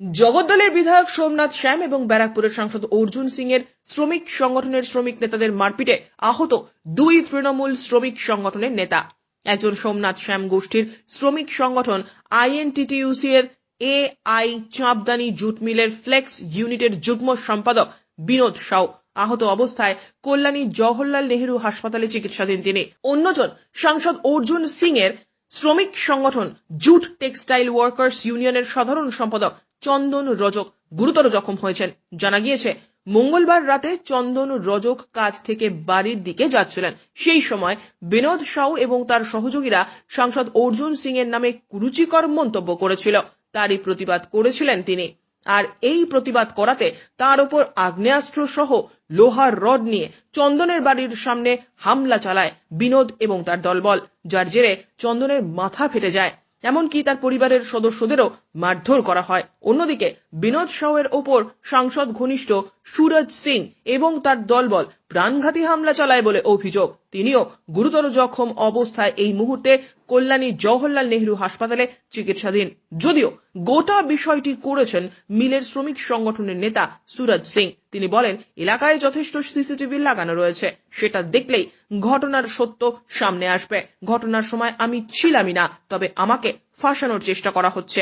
জগদ্দলের বিধায়ক সোমনাথ শ্যাম এবং ব্যারাকপুরের সাংসদ অর্জুন সিং এর শ্রমিক সংগঠনের শ্রমিক নেতাদের মারপিটে আহত দুই তৃণমূল শ্রমিক সংগঠনের নেতা। একজন সোমনাথ শ্যাম গোষ্ঠীর শ্রমিক সংগঠন আইএনটিটিইউসি এর এআই চাঁপদানি জুট মিলের ফ্লেক্স ইউনিটের যুগ্ম সম্পাদক বিনোদ সাউ আহত অবস্থায় কল্যাণী জওহরলাল নেহেরু হাসপাতালে চিকিৎসাধীন তিনি। অন্যজন সাংসদ অর্জুন সিং এর শ্রমিক সংগঠন জুট টেক্সটাইল ওয়ার্কার্স ইউনিয়নের সাধারণ সম্পাদক চন্দন রজক গুরুতর জখম হয়েছেন। জানা গিয়েছে, মঙ্গলবার রাতে চন্দন রজক কাজ থেকে বাড়ির দিকে যাচ্ছিলেন। সেই সময় বিনোদ সাউ এবং তার সহযোগীরা সাংসদ অর্জুন সিং এর নামে কুরুচিকর মন্তব্য করেছিল। তারই প্রতিবাদ করেছিলেন তিনি। আর এই প্রতিবাদ করাতে তার উপর আগ্নেয়াস্ত্র সহ লোহার রড নিয়ে চন্দনের বাড়ির সামনে হামলা চালায় বিনোদ এবং তার দলবল, যার জেরে চন্দনের মাথা ফেটে যায়। এমনকি তার পরিবারের সদস্যদেরও মারধর করা হয়। অন্যদিকে বিনোদ সাউয়ের ওপর সাংসদ ঘনিষ্ঠ সুরজ সিং এবং তার দলবল প্রাণঘাতী হামলা চালায় বলে অভিযোগ। তিনিও গুরুতর জখম অবস্থায় এই মুহূর্তে কল্যাণী জওহরলাল নেহেরু হাসপাতালে চিকিৎসাধীন। যদিও গোটা বিষয়টি করেছেন মিলের শ্রমিক সংগঠনের নেতা সুরজ সিং। তিনি বলেন, এলাকায় যথেষ্ট সিসিটিভি লাগানো রয়েছে, সেটা দেখলেই ঘটনার সত্য সামনে আসবে। ঘটনার সময় আমি ছিলামই না, তবে আমাকে ফাঁসানোর চেষ্টা করা হচ্ছে।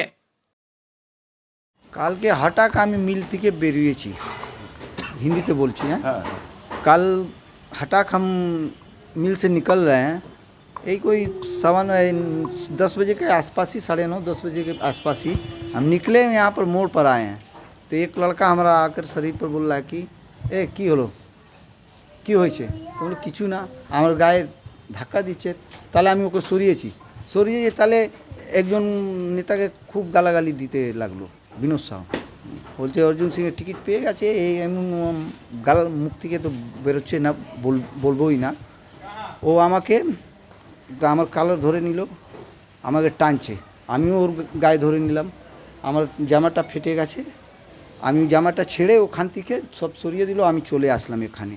কালকে হঠাৎ আমি মিল থেকে বেরিয়েছি, হিন্দিতে বলছি। হ্যাঁ, कल हटाक हम मिल से निकल रहे हैं, यही कोई 10 बजे के आसपास ही, 9:30-10 बजे के आसपास ही हम निकले, यहाँ पर मोड़ पर आए हैं। तो एक लड़का हमारा आकर शरीर पर बोल रहा है कि ए की हलो কি হয়েছে, তো বলে কিছু না, আমার গায়ে ধাক্কা দিচ্ছে। তাহলে আমি ওকে সরিয়ে তাহলে একজন নেতাকে খুব গালাগালি দিতে লাগলো, বিনোদ সাউ। বলছে অর্জুন সিংয়ের টিকিট পেয়ে গেছে, এই এমন গাল মুখ থেকে তো বেরোচ্ছে না, বলবোই না। ও আমাকে আমার কালার ধরে নিল, আমাকে টানছে, আমিও ওর গায়ে ধরে নিলাম। আমার জামাটা ফেটে গেছে, আমি জামাটা ছেড়ে ওখান থেকে সব সরিয়ে দিল, আমি চলে আসলাম এখানে।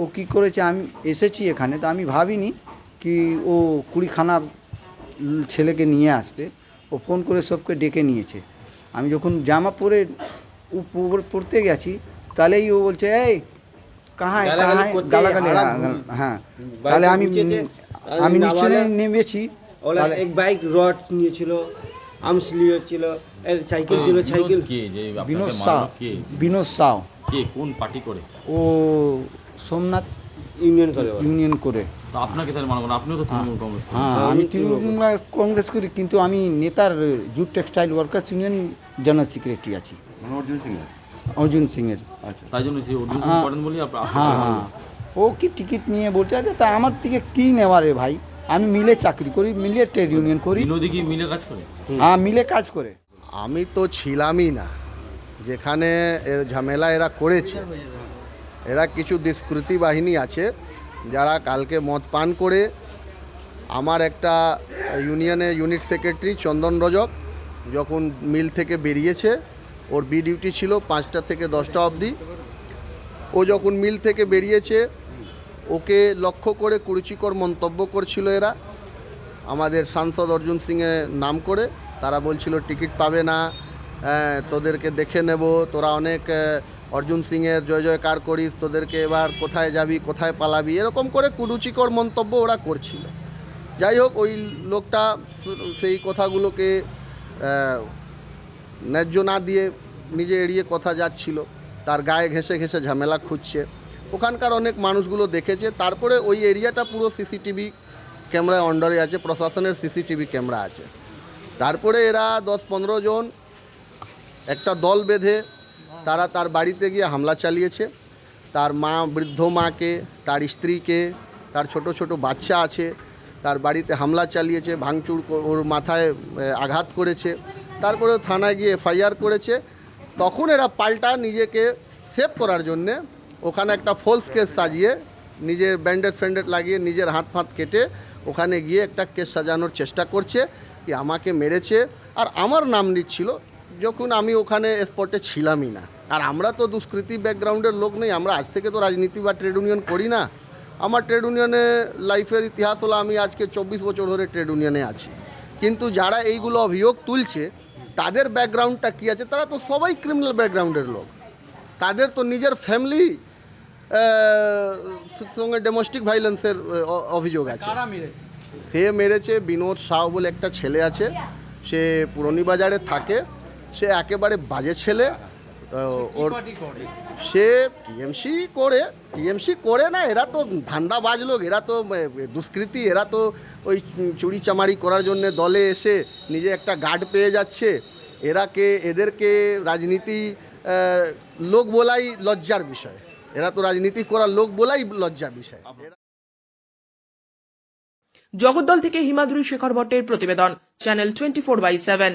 ও কী করেছে, আমি এসেছি এখানে, তো আমি ভাবিনি কি ও কুড়িখানা ছেলেকে নিয়ে আসবে। ও ফোন করে সবকে ডেকে নিয়েছে। আমি যখন জামা পরে পড়তে গেছি, তাহলেই ও বলছে এই কাহায় গালাগালি। হ্যাঁ, তাহলে আমি নিচে নেমেছি। এক বাইক রড নিয়েছিল, আর্মস নিয়েছিল, সাইকেল ছিল, সাইকেল। বিনোদ সাউ কে, কোন পার্টি করে? ও সোমনাথ ইউনিয়ন করে। তো আপনাকে তাহলে মনে করেন আপনিও তো তৃণমূল কংগ্রেস? হ্যাঁ, আমি তৃণমূল কংগ্রেস করি, কিন্তু আমি নেতার jute textile workers union general secretary আছি। অর্জুন সিংয়ের। আচ্ছা, তাই জন্য সেই অর্জুন সিং করেন বলি হ্যাঁ, ও কি টিকিট নিয়ে বলছে, আরে তা আমার থেকে কী নেওয়া রে ভাই, আমি মিলে চাকরি করি, মিলে ট্রেড ইউনিয়ন করি। বিনোদী কি মিলে কাজ করে? হ্যাঁ, মিলে কাজ করে। আমি তো ছিলামই না যেখানে এর ঝামেলা এরা করেছে। এরা কিছু দুষ্কৃতী বাহিনী আছে যারা কালকে মদ পান করে আমার একটা ইউনিট সেক্রেটারি চন্দন রজক যখন মিল থেকে বেরিয়েছে, ওর বি ডিউটি ছিল 5টা থেকে 10টা অবধি। ও যখন মিল থেকে বেরিয়েছে, ওকে লক্ষ্য করে কুরুচিকর মন্তব্য করছিল এরা আমাদের সাংসদ অর্জুন সিংয়ের নাম করে। তারা বলছিল টিকিট পাবে না, তোদেরকে দেখে নেব, তোরা অনেক অর্জুন সিংয়ের জয় জয়কার করিস, তোদেরকে এবার কোথায় যাবি, কোথায় পালাবি, এরকম করে কুরুচিকর মন্তব্য ওরা করছিল। যাই হোক, ওই লোকটা সেই কথাগুলোকে ন্যায্য না দিয়ে নিজে এড়িয়ে কথা যাচ্ছিল, তার গায়ে ঘেঁষে ঘেঁষে ঝামেলা খুঁজছে। ওখানকার অনেক মানুষগুলো দেখেছে। তারপরে ওই এরিয়াটা পুরো সিসিটিভি ক্যামেরায় অন্ডারে আছে, প্রশাসনের সিসিটিভি ক্যামেরা আছে। তারপরে এরা 10-15 জন একটা দল বেঁধে তারা তার বাড়িতে গিয়ে হামলা চালিয়েছে। তার মা, বৃদ্ধ মাকে, তার স্ত্রীকে, তার ছোট ছোট বাচ্চা আছে, তার বাড়িতে হামলা চালিয়েছে, ভাঙচুর, ওর মাথায় আঘাত করেছে। তারপরে থানায় গিয়ে এফআইআর করেছে। তখন এরা পাল্টা নিজেকে সেভ করার জন্যে ওখানে একটা ফলস কেস সাজিয়ে, নিজের ব্যান্ডেড লাগিয়ে নিজের হাত ফাত কেটে ওখানে গিয়ে একটা কেস সাজানোর চেষ্টা করছে কি আমাকে মেরেছে, আর আমার নাম নিচ্ছিল, যখন আমি ওখানে স্পটে ছিলামই না। আর আমরা তো দুষ্কৃতী ব্যাকগ্রাউন্ডের লোক নেই, আমরা আজ থেকে তো রাজনীতি বা ট্রেড ইউনিয়ন করি না। আমার ট্রেড ইউনিয়নে লাইফের ইতিহাস হলো আমি আজকে 24 বছর ধরে ট্রেড ইউনিয়নে আছি। কিন্তু যারা এইগুলো অভিযোগ তুলছে তাদের ব্যাকগ্রাউন্ডটা কী আছে, তারা তো সবাই ক্রিমিনাল ব্যাকগ্রাউন্ডের লোক, তাদের তো নিজের ফ্যামিলি সঙ্গে ডোমেস্টিক ভাইলেন্সের অভিযোগ আছে। সে মেরেছে বিনোদ সাউ বলে একটা ছেলে আছে, সে পুরনি বাজারে থাকে, সে একেবারে বাজে ছেলে। ওর সে টিএমসি করে না, এরা তো ধান্দাবাজ লোক, এরা তো দুষ্কৃতী, এরা তো ওই চুরি চামারি করার জন্য দলে এসে নিজে একটা গার্ড পেয়ে যাচ্ছে। এদেরকে রাজনীতি লোক বলাই লজ্জার বিষয়, এরা তো রাজনীতি করার লোক বলাই লজ্জার বিষয়। জগদ্দল থেকে হিমাদ্রি শেখর ভট্টের প্রতিবেদন, চ্যানেল 24/7।